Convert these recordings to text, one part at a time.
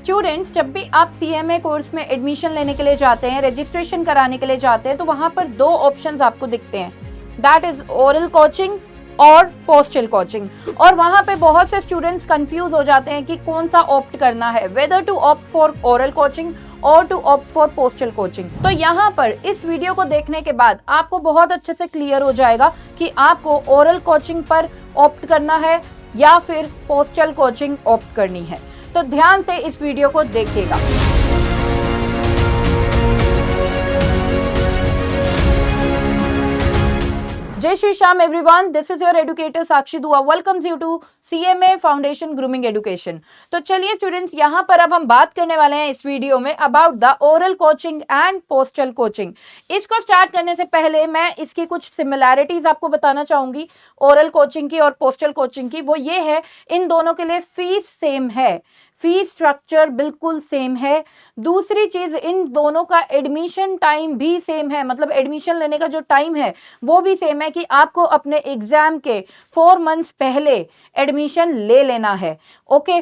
Students, जब भी आप सीएमए कोर्स में एडमिशन लेने के लिए जाते हैं, रजिस्ट्रेशन कराने के लिए जाते हैं, तो वहां पर दो ऑप्शंस आपको दिखते हैं, दैट इज ओरल कोचिंग और पोस्टल कोचिंग। और वहां पे बहुत से स्टूडेंट्स कंफ्यूज हो जाते हैं कि कौन सा ऑप्ट करना है, whether to opt for oral coaching और to opt for postal coaching. तो यहाँ पर इस वीडियो को देखने के बाद आपको बहुत अच्छे से क्लियर हो जाएगा कि आपको ओरल कोचिंग पर ऑप्ट करना है या फिर पोस्टल कोचिंग ऑप्ट करनी है। तो ध्यान से इस वीडियो को देखिएगा। जय Shri Shyam everyone, this is your educator Sakshi Dua welcomes you to CMA foundation grooming education. तो चलिए स्टूडेंट्स, यहाँ पर अब हम बात करने वाले हैं इस वीडियो में about the oral coaching and postal coaching. इसको स्टार्ट करने से पहले मैं इसकी कुछ सिमिलैरिटीज आपको बताना चाहूंगी ओरल कोचिंग की और पोस्टल कोचिंग की। वो ये है, इन दोनों के लिए फीस सेम है, फीस स्ट्रक्चर बिल्कुल सेम है। दूसरी चीज, इन दोनों का एडमिशन टाइम भी सेम है, मतलब एडमिशन लेने का जो टाइम है वो भी सेम है कि आपको अपने एग्जाम के 4 मंथ्स पहले एडमिशन ले लेना है। ओके।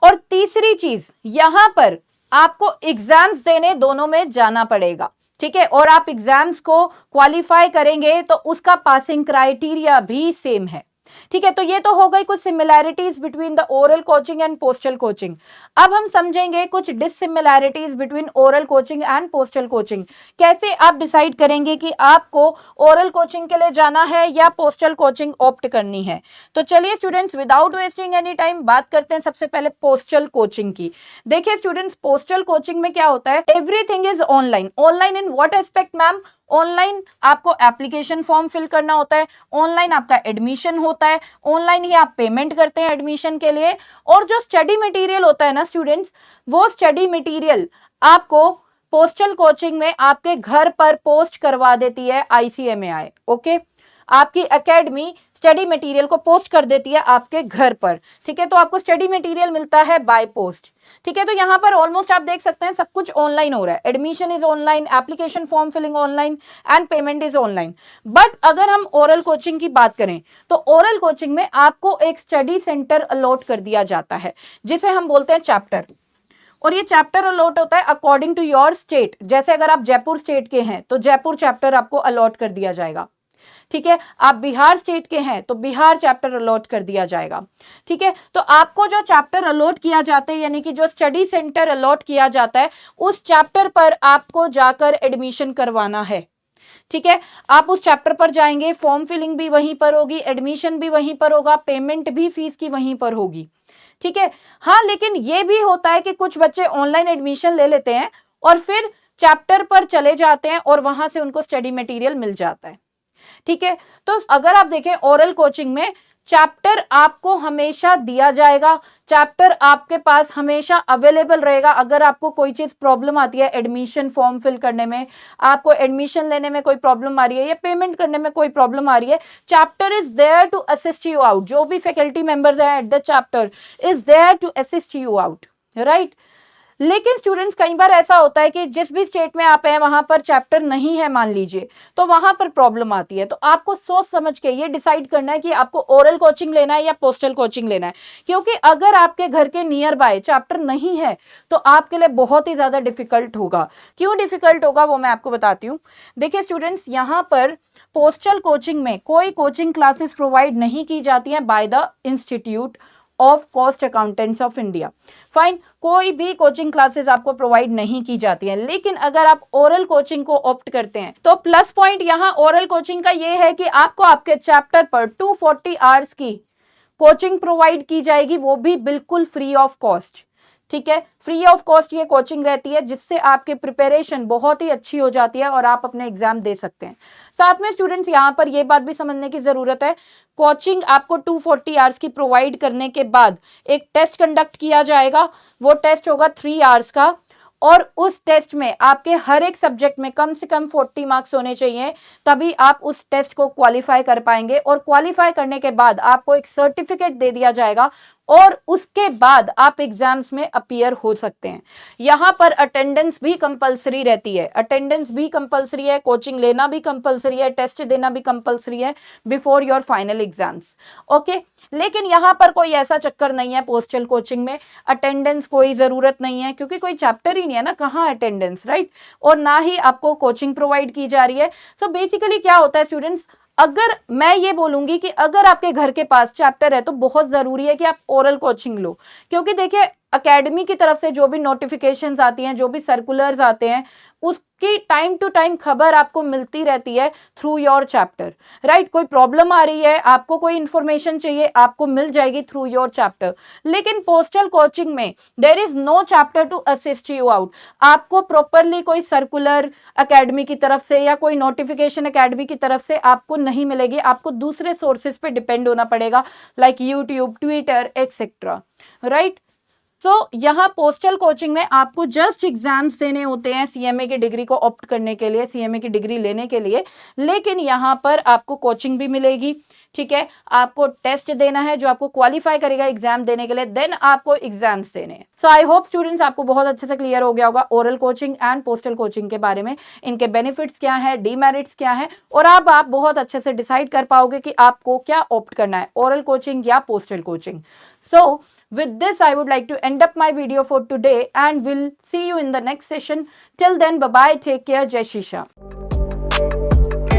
और तीसरी चीज, यहां पर आपको एग्जाम्स देने दोनों में जाना पड़ेगा, ठीक है, और आप एग्जाम्स को क्वालिफाई करेंगे तो उसका पासिंग क्राइटेरिया भी सेम है, ठीक है। तो ये तो हो गई कुछ similarities between the oral coaching and postal coaching. अब हम समझेंगे कुछ dissimilarities between oral coaching and postal coaching. कैसे आप डिसाइड करेंगे कि आपको ओरल कोचिंग के लिए जाना है या पोस्टल कोचिंग ऑप्ट करनी है। तो चलिए students, without wasting any time बात करते हैं सबसे पहले पोस्टल कोचिंग की। देखिए स्टूडेंट्स, पोस्टल कोचिंग में क्या होता है, everything is online. Online in what aspect ma'am? Online आपको एप्लीकेशन फॉर्म फिल करना होता है, ऑनलाइन आपका एडमिशन होता है, ऑनलाइन ही आप पेमेंट करते हैं एडमिशन के लिए। और जो स्टडी मटेरियल होता है ना स्टूडेंट्स, वो स्टडी मटेरियल आपको पोस्टल कोचिंग में आपके घर पर पोस्ट करवा देती है ICMAI। ओके, आपकी एकेडमी स्टडी मटेरियल को पोस्ट कर देती है आपके घर पर, ठीक है। तो आपको स्टडी मटेरियल मिलता है बाय पोस्ट, ठीक है। तो यहाँ पर ऑलमोस्ट आप देख सकते हैं सब कुछ ऑनलाइन हो रहा है, admission is online, application form filling online and payment is online. But अगर हम ओरल कोचिंग की बात करें तो ओरल कोचिंग में आपको एक स्टडी सेंटर अलॉट कर दिया जाता है जिसे हम बोलते हैं चैप्टर। और ये चैप्टर अलॉट होता है अकॉर्डिंग टू योर स्टेट। जैसे अगर आप जयपुर स्टेट के हैं तो जयपुर चैप्टर आपको अलॉट कर दिया जाएगा, ठीक है। आप बिहार स्टेट के हैं तो बिहार चैप्टर अलॉट कर दिया जाएगा, ठीक है। तो आपको जो चैप्टर अलॉट किया जाता है, यानी कि जो स्टडी सेंटर अलॉट किया जाता है, उस चैप्टर पर आपको जाकर एडमिशन करवाना है, ठीक है। आप उस चैप्टर पर जाएंगे, फॉर्म फिलिंग भी वहीं पर होगी, एडमिशन भी वहीं पर होगा, पेमेंट भी फीस की वहीं पर होगी, ठीक है। हाँ, लेकिन ये भी होता है कि कुछ बच्चे ऑनलाइन एडमिशन ले लेते हैं और फिर चैप्टर पर चले जाते हैं और वहां से उनको स्टडी मटेरियल मिल जाता है, ठीक है। तो अगर आप देखें ओरल कोचिंग में चैप्टर आपको हमेशा दिया जाएगा, चैप्टर आपके पास हमेशा अवेलेबल रहेगा। अगर आपको कोई चीज प्रॉब्लम आती है एडमिशन फॉर्म फिल करने में, आपको एडमिशन लेने में कोई प्रॉब्लम आ रही है या पेमेंट करने में कोई प्रॉब्लम आ रही है, chapter is there to assist you out. जो भी फैकल्टी मेंबर्स हैं at the chapter is there to assist you out, right. लेकिन स्टूडेंट्स, कई बार ऐसा होता है कि जिस भी स्टेट में आप हैं वहां पर चैप्टर नहीं है मान लीजिए, तो वहां पर प्रॉब्लम आती है। तो आपको सोच समझ के ये डिसाइड करना है कि आपको ओरल कोचिंग लेना है या पोस्टल कोचिंग लेना है, क्योंकि अगर आपके घर के नियर बाय चैप्टर नहीं है तो आपके लिए बहुत ही ज्यादा डिफिकल्ट होगा। क्यों डिफिकल्ट होगा वो मैं आपको बताती हूँ। देखिए स्टूडेंट्स, यहाँ पर पोस्टल कोचिंग में कोई कोचिंग क्लासेस प्रोवाइड नहीं की जाती हैं by the institute of cost accountants of India. Fine, कोई भी कोचिंग क्लासेस आपको प्रोवाइड नहीं की जाती है। लेकिन अगर आप ओरल कोचिंग को ऑप्ट करते हैं तो प्लस पॉइंट यहाँ ओरल कोचिंग का ये है कि आपको आपके चैप्टर पर 240 आवर्स की कोचिंग प्रोवाइड की जाएगी, वो भी बिल्कुल फ्री ऑफ कॉस्ट, ठीक है। फ्री ऑफ कॉस्ट ये कोचिंग रहती है, जिससे आपकी प्रिपरेशन बहुत ही अच्छी हो जाती है और आप अपने एग्जाम दे सकते हैं। साथ में स्टूडेंट्स, यहाँ पर ये बात भी समझने की जरूरत है, कोचिंग आपको 240 आवर्स की प्रोवाइड करने के बाद एक टेस्ट कंडक्ट किया जाएगा। वो टेस्ट होगा 3 आवर्स का, और उस टेस्ट में आपके हर एक सब्जेक्ट में कम से कम 40 मार्क्स होने चाहिए, तभी आप उस टेस्ट को क्वालिफाई कर पाएंगे। और क्वालिफाई करने के बाद आपको एक सर्टिफिकेट दे दिया जाएगा, और उसके बाद आप एग्जाम्स में अपीयर हो सकते हैं। यहाँ पर अटेंडेंस भी कंपलसरी रहती है, अटेंडेंस भी कंपलसरी है, कोचिंग लेना भी कंपलसरी है, टेस्ट देना भी कंपलसरी है before your final exams. Okay, लेकिन यहाँ पर कोई ऐसा चक्कर नहीं है पोस्टल कोचिंग में, अटेंडेंस कोई ज़रूरत नहीं है क्योंकि कोई चैप्टर ही नहीं है ना, कहाँ अटेंडेंस, राइट। और ना ही आपको कोचिंग प्रोवाइड की जा रही है। तो बेसिकली क्या होता है स्टूडेंट्स, अगर मैं ये बोलूंगी कि अगर आपके घर के पास चैप्टर है तो बहुत ज़रूरी है कि आप ओरल कोचिंग लो, क्योंकि देखिए अकेडमी की तरफ से जो भी नोटिफिकेशंस आती हैं, जो भी सर्कुलर्स आते हैं, उसकी टाइम टू टाइम खबर आपको मिलती रहती है थ्रू योर चैप्टर, राइट। कोई प्रॉब्लम आ रही है, आपको कोई इंफॉर्मेशन चाहिए, आपको मिल जाएगी थ्रू योर चैप्टर। लेकिन पोस्टल कोचिंग में there is no chapter to assist you out. आपको प्रॉपरली कोई सर्कुलर एकेडमी की तरफ से या कोई नोटिफिकेशन एकेडमी की तरफ से आपको नहीं मिलेगी, आपको दूसरे सोर्सेज पे डिपेंड होना पड़ेगा, like YouTube, Twitter etcetera, right. So यहाँ पोस्टल कोचिंग में आपको जस्ट एग्जाम्स देने होते हैं सीएमए की डिग्री को ऑप्ट करने के लिए, सीएमए की डिग्री लेने के लिए, लेकिन यहाँ पर आपको कोचिंग भी मिलेगी, ठीक है। आपको टेस्ट देना है जो आपको क्वालिफाई करेगा एग्जाम देने के लिए, देन आपको एग्जाम्स देने हैं। सो आई होप स्टूडेंट्स आपको बहुत अच्छे से क्लियर हो गया होगा oral coaching and postal coaching के बारे में, इनके बेनिफिट्स क्या है, डीमेरिट्स क्या है, और अब आप बहुत अच्छे से डिसाइड कर पाओगे कि आपको क्या ऑप्ट करना है, ओरल कोचिंग या postal coaching. So with this, I would like to end up my video for today and we'll see you in the next session. Till then, bye bye, take care, Jai Shri Shyam.